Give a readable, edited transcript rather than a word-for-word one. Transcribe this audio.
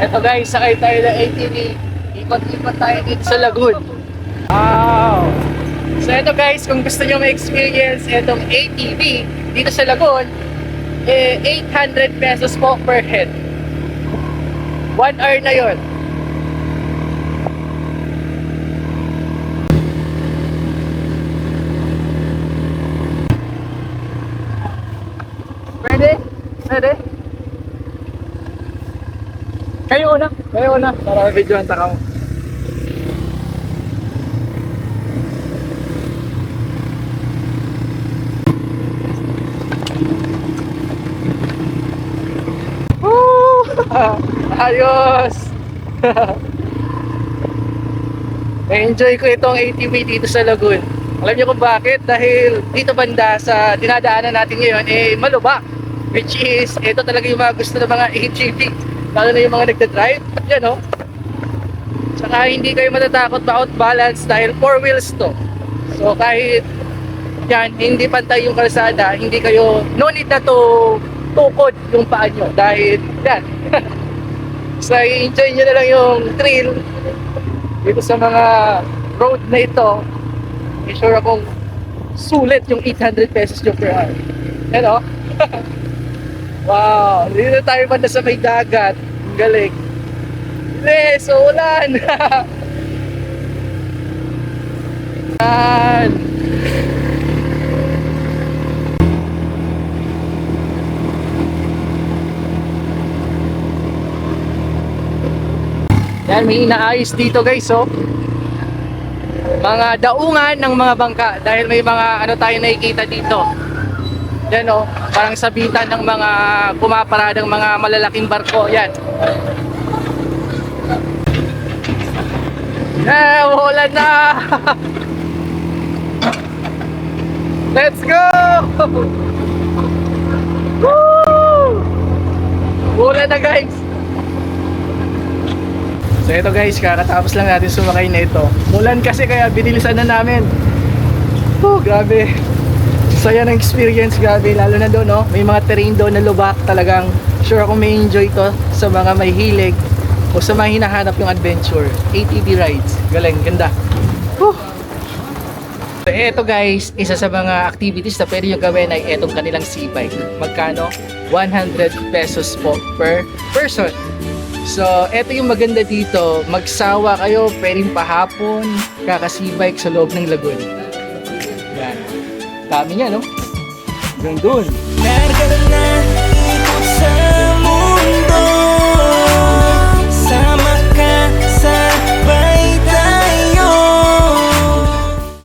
Eto guys, sakay tayo ng ATV. Ikot-ikot tayo dito sa lagoon. Wow! So eto guys, kung gusto nyo ma-experience etong ATV dito sa lagoon, 800 pesos po per head. 1 hour na yon. Pwede? Pwede? Kayo una para videoan ta kamo. Woo! Ayos! Na-enjoy ko itong ATV dito sa Lagoon. Alam niyo kung bakit? Dahil dito banda sa dinadaanan natin ngayon, malubak. Which is, ito talaga yung mga gusto ng mga ATV. Lalo na yung mga nagda-drive. Yan o. Saka hindi kayo matatakot ma-outbalance dahil 4 wheels to. So kahit yan, hindi pantay yung kalsada, hindi kayo, no need na to tukod yung paa nyo. Dahil yan. So i-enjoy nyo na lang yung thrill dito sa mga road na ito. Sure akong sulit yung 800 pesos nyo per hour. Yan o. Wow, dito tayo banda sa may dagat. Ang galing. Yes, ulan. Yan. Yan, may inaayos dito guys, oh. Mga daungan ng mga bangka dahil may mga ano tayo nakikita dito. Yan o, parang sabitan ng mga pumaparadang mga malalaking barko. Yan. Ulan na! Let's go! Woo! Ulan na guys! So ito guys, kakatapos lang natin sumakay na ito. Ulan kasi kaya binilisan na namin. Oh, grabe. Saya ng experience, grabe, lalo na doon, no? May mga terrain doon na lubak, talagang sure ako may enjoy to sa mga may hilig o sa mga hinahanap yung adventure. ATV rides, galing, ganda. Whew. So eto guys, isa sa mga activities na pwede nyo gawin ay etong kanilang sea-bike. Magkano? 100 pesos po per person. So eto yung maganda dito, magsawa kayo, pwedeng pahapon, kaka-sea-bike sa loob ng lagoon. Yan. Dami niya, no? Hanggang doon.